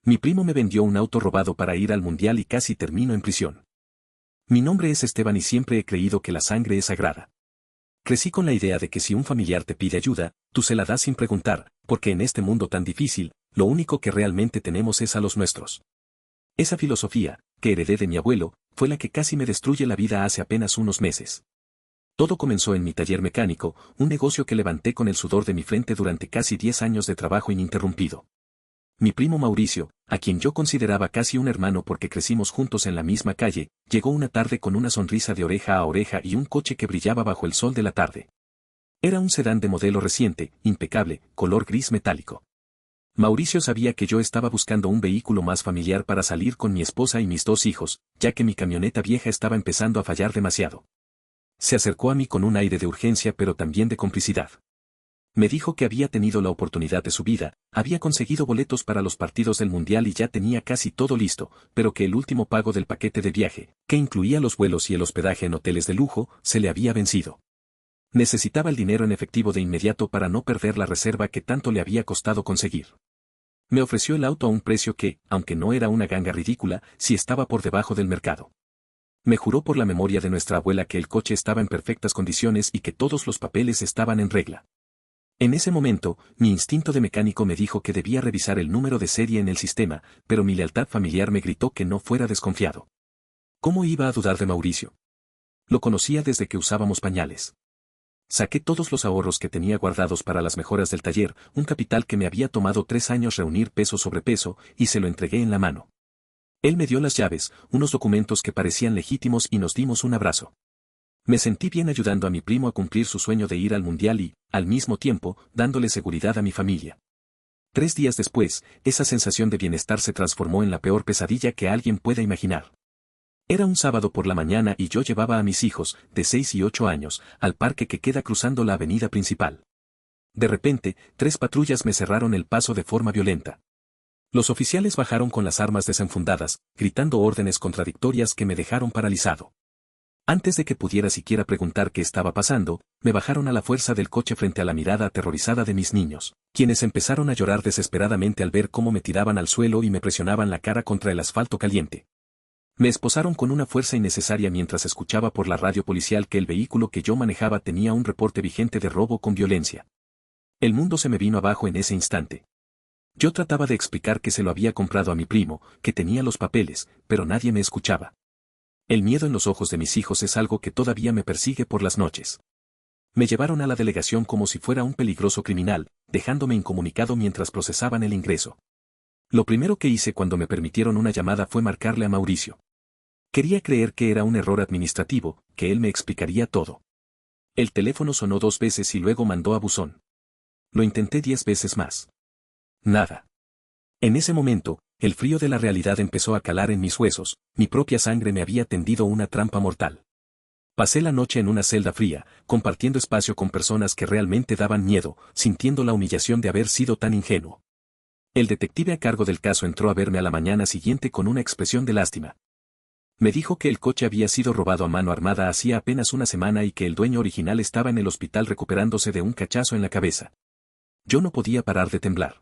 Mi primo me vendió un auto robado para ir al mundial y casi termino en prisión. Mi nombre es Esteban y siempre he creído que la sangre es sagrada. Crecí con la idea de que si un familiar te pide ayuda, tú se la das sin preguntar, porque en este mundo tan difícil, lo único que realmente tenemos es a los nuestros. Esa filosofía, que heredé de mi abuelo, fue la que casi me destruye la vida hace apenas unos meses. Todo comenzó en mi taller mecánico, un negocio que levanté con el sudor de mi frente durante casi 10 años de trabajo ininterrumpido. Mi primo Mauricio, a quien yo consideraba casi un hermano porque crecimos juntos en la misma calle, llegó una tarde con una sonrisa de oreja a oreja y un coche que brillaba bajo el sol de la tarde. Era un sedán de modelo reciente, impecable, color gris metálico. Mauricio sabía que yo estaba buscando un vehículo más familiar para salir con mi esposa y mis 2 hijos, ya que mi camioneta vieja estaba empezando a fallar demasiado. Se acercó a mí con un aire de urgencia pero también de complicidad. Me dijo que había tenido la oportunidad de su vida, había conseguido boletos para los partidos del Mundial y ya tenía casi todo listo, pero que el último pago del paquete de viaje, que incluía los vuelos y el hospedaje en hoteles de lujo, se le había vencido. Necesitaba el dinero en efectivo de inmediato para no perder la reserva que tanto le había costado conseguir. Me ofreció el auto a un precio que, aunque no era una ganga ridícula, sí estaba por debajo del mercado. Me juró por la memoria de nuestra abuela que el coche estaba en perfectas condiciones y que todos los papeles estaban en regla. En ese momento, mi instinto de mecánico me dijo que debía revisar el número de serie en el sistema, pero mi lealtad familiar me gritó que no fuera desconfiado. ¿Cómo iba a dudar de Mauricio? Lo conocía desde que usábamos pañales. Saqué todos los ahorros que tenía guardados para las mejoras del taller, un capital que me había tomado 3 años reunir peso sobre peso, y se lo entregué en la mano. Él me dio las llaves, unos documentos que parecían legítimos y nos dimos un abrazo. Me sentí bien ayudando a mi primo a cumplir su sueño de ir al mundial y, al mismo tiempo, dándole seguridad a mi familia. 3 días después, esa sensación de bienestar se transformó en la peor pesadilla que alguien pueda imaginar. Era un sábado por la mañana y yo llevaba a mis hijos, de 6 y 8 años, al parque que queda cruzando la avenida principal. De repente, 3 patrullas me cerraron el paso de forma violenta. Los oficiales bajaron con las armas desenfundadas, gritando órdenes contradictorias que me dejaron paralizado. Antes de que pudiera siquiera preguntar qué estaba pasando, me bajaron a la fuerza del coche frente a la mirada aterrorizada de mis niños, quienes empezaron a llorar desesperadamente al ver cómo me tiraban al suelo y me presionaban la cara contra el asfalto caliente. Me esposaron con una fuerza innecesaria mientras escuchaba por la radio policial que el vehículo que yo manejaba tenía un reporte vigente de robo con violencia. El mundo se me vino abajo en ese instante. Yo trataba de explicar que se lo había comprado a mi primo, que tenía los papeles, pero nadie me escuchaba. El miedo en los ojos de mis hijos es algo que todavía me persigue por las noches. Me llevaron a la delegación como si fuera un peligroso criminal, dejándome incomunicado mientras procesaban el ingreso. Lo primero que hice cuando me permitieron una llamada fue marcarle a Mauricio. Quería creer que era un error administrativo, que él me explicaría todo. El teléfono sonó 2 veces y luego mandó a buzón. Lo intenté 10 veces más. Nada. En ese momento, el frío de la realidad empezó a calar en mis huesos, mi propia sangre me había tendido una trampa mortal. Pasé la noche en una celda fría, compartiendo espacio con personas que realmente daban miedo, sintiendo la humillación de haber sido tan ingenuo. El detective a cargo del caso entró a verme a la mañana siguiente con una expresión de lástima. Me dijo que el coche había sido robado a mano armada hacía apenas una semana y que el dueño original estaba en el hospital recuperándose de un cachazo en la cabeza. Yo no podía parar de temblar.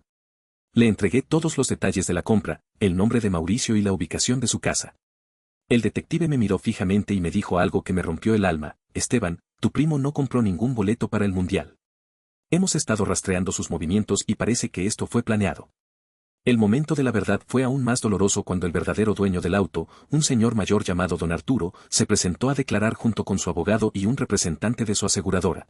Le entregué todos los detalles de la compra, el nombre de Mauricio y la ubicación de su casa. El detective me miró fijamente y me dijo algo que me rompió el alma: Esteban, tu primo no compró ningún boleto para el mundial. Hemos estado rastreando sus movimientos y parece que esto fue planeado. El momento de la verdad fue aún más doloroso cuando el verdadero dueño del auto, un señor mayor llamado don Arturo, se presentó a declarar junto con su abogado y un representante de su aseguradora.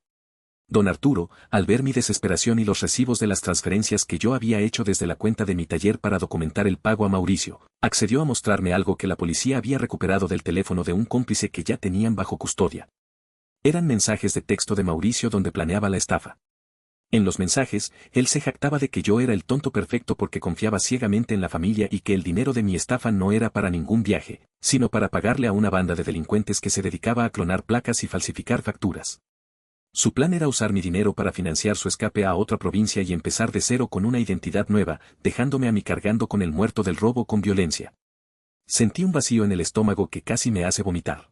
Don Arturo, al ver mi desesperación y los recibos de las transferencias que yo había hecho desde la cuenta de mi taller para documentar el pago a Mauricio, accedió a mostrarme algo que la policía había recuperado del teléfono de un cómplice que ya tenían bajo custodia. Eran mensajes de texto de Mauricio donde planeaba la estafa. En los mensajes, él se jactaba de que yo era el tonto perfecto porque confiaba ciegamente en la familia y que el dinero de mi estafa no era para ningún viaje, sino para pagarle a una banda de delincuentes que se dedicaba a clonar placas y falsificar facturas. Su plan era usar mi dinero para financiar su escape a otra provincia y empezar de cero con una identidad nueva, dejándome a mí cargando con el muerto del robo con violencia. Sentí un vacío en el estómago que casi me hace vomitar.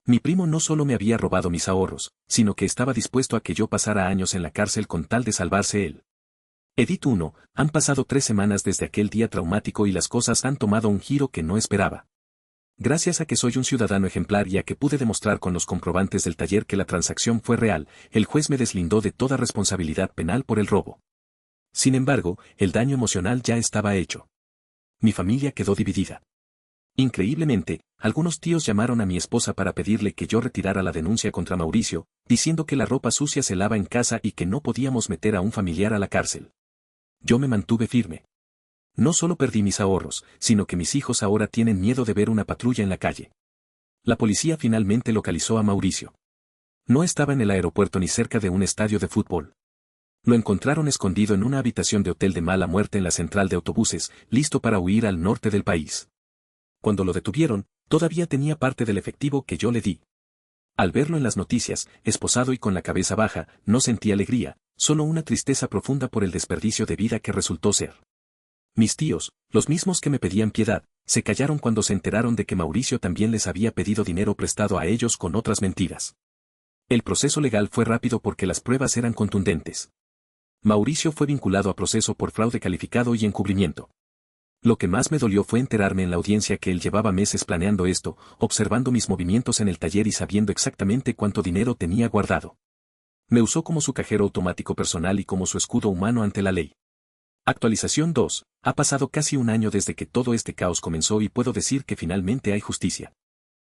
Mi primo no solo me había robado mis ahorros, sino que estaba dispuesto a que yo pasara años en la cárcel con tal de salvarse él. Edit 1, han pasado 3 semanas desde aquel día traumático y las cosas han tomado un giro que no esperaba. Gracias a que soy un ciudadano ejemplar y a que pude demostrar con los comprobantes del taller que la transacción fue real, el juez me deslindó de toda responsabilidad penal por el robo. Sin embargo, el daño emocional ya estaba hecho. Mi familia quedó dividida. Increíblemente, algunos tíos llamaron a mi esposa para pedirle que yo retirara la denuncia contra Mauricio, diciendo que la ropa sucia se lava en casa y que no podíamos meter a un familiar a la cárcel. Yo me mantuve firme. No solo perdí mis ahorros, sino que mis hijos ahora tienen miedo de ver una patrulla en la calle. La policía finalmente localizó a Mauricio. No estaba en el aeropuerto ni cerca de un estadio de fútbol. Lo encontraron escondido en una habitación de hotel de mala muerte en la central de autobuses, listo para huir al norte del país. Cuando lo detuvieron, todavía tenía parte del efectivo que yo le di. Al verlo en las noticias, esposado y con la cabeza baja, no sentí alegría, solo una tristeza profunda por el desperdicio de vida que resultó ser. Mis tíos, los mismos que me pedían piedad, se callaron cuando se enteraron de que Mauricio también les había pedido dinero prestado a ellos con otras mentiras. El proceso legal fue rápido porque las pruebas eran contundentes. Mauricio fue vinculado a proceso por fraude calificado y encubrimiento. Lo que más me dolió fue enterarme en la audiencia que él llevaba meses planeando esto, observando mis movimientos en el taller y sabiendo exactamente cuánto dinero tenía guardado. Me usó como su cajero automático personal y como su escudo humano ante la ley. Actualización 2. Ha pasado casi un año desde que todo este caos comenzó y puedo decir que finalmente hay justicia.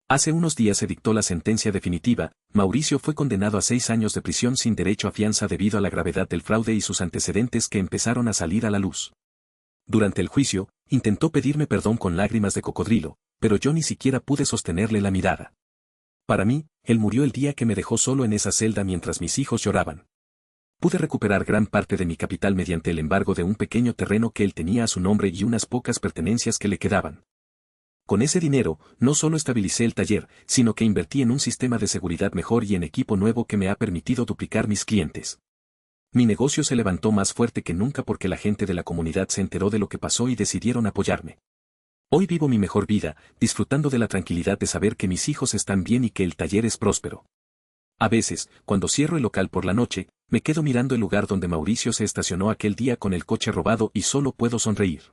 Hace unos días se dictó la sentencia definitiva. Mauricio fue condenado a 6 años de prisión sin derecho a fianza debido a la gravedad del fraude y sus antecedentes que empezaron a salir a la luz. Durante el juicio, intentó pedirme perdón con lágrimas de cocodrilo, pero yo ni siquiera pude sostenerle la mirada. Para mí, él murió el día que me dejó solo en esa celda mientras mis hijos lloraban. Pude recuperar gran parte de mi capital mediante el embargo de un pequeño terreno que él tenía a su nombre y unas pocas pertenencias que le quedaban. Con ese dinero, no solo estabilicé el taller, sino que invertí en un sistema de seguridad mejor y en equipo nuevo que me ha permitido duplicar mis clientes. Mi negocio se levantó más fuerte que nunca porque la gente de la comunidad se enteró de lo que pasó y decidieron apoyarme. Hoy vivo mi mejor vida, disfrutando de la tranquilidad de saber que mis hijos están bien y que el taller es próspero. A veces, cuando cierro el local por la noche, me quedo mirando el lugar donde Mauricio se estacionó aquel día con el coche robado y solo puedo sonreír.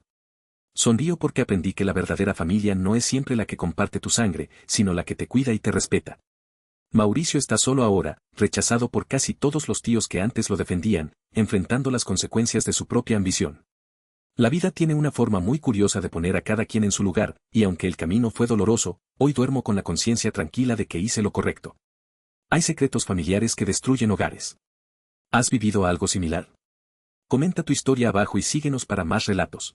Sonrío porque aprendí que la verdadera familia no es siempre la que comparte tu sangre, sino la que te cuida y te respeta. Mauricio está solo ahora, rechazado por casi todos los tíos que antes lo defendían, enfrentando las consecuencias de su propia ambición. La vida tiene una forma muy curiosa de poner a cada quien en su lugar, y aunque el camino fue doloroso, hoy duermo con la conciencia tranquila de que hice lo correcto. Hay secretos familiares que destruyen hogares. ¿Has vivido algo similar? Comenta tu historia abajo y síguenos para más relatos.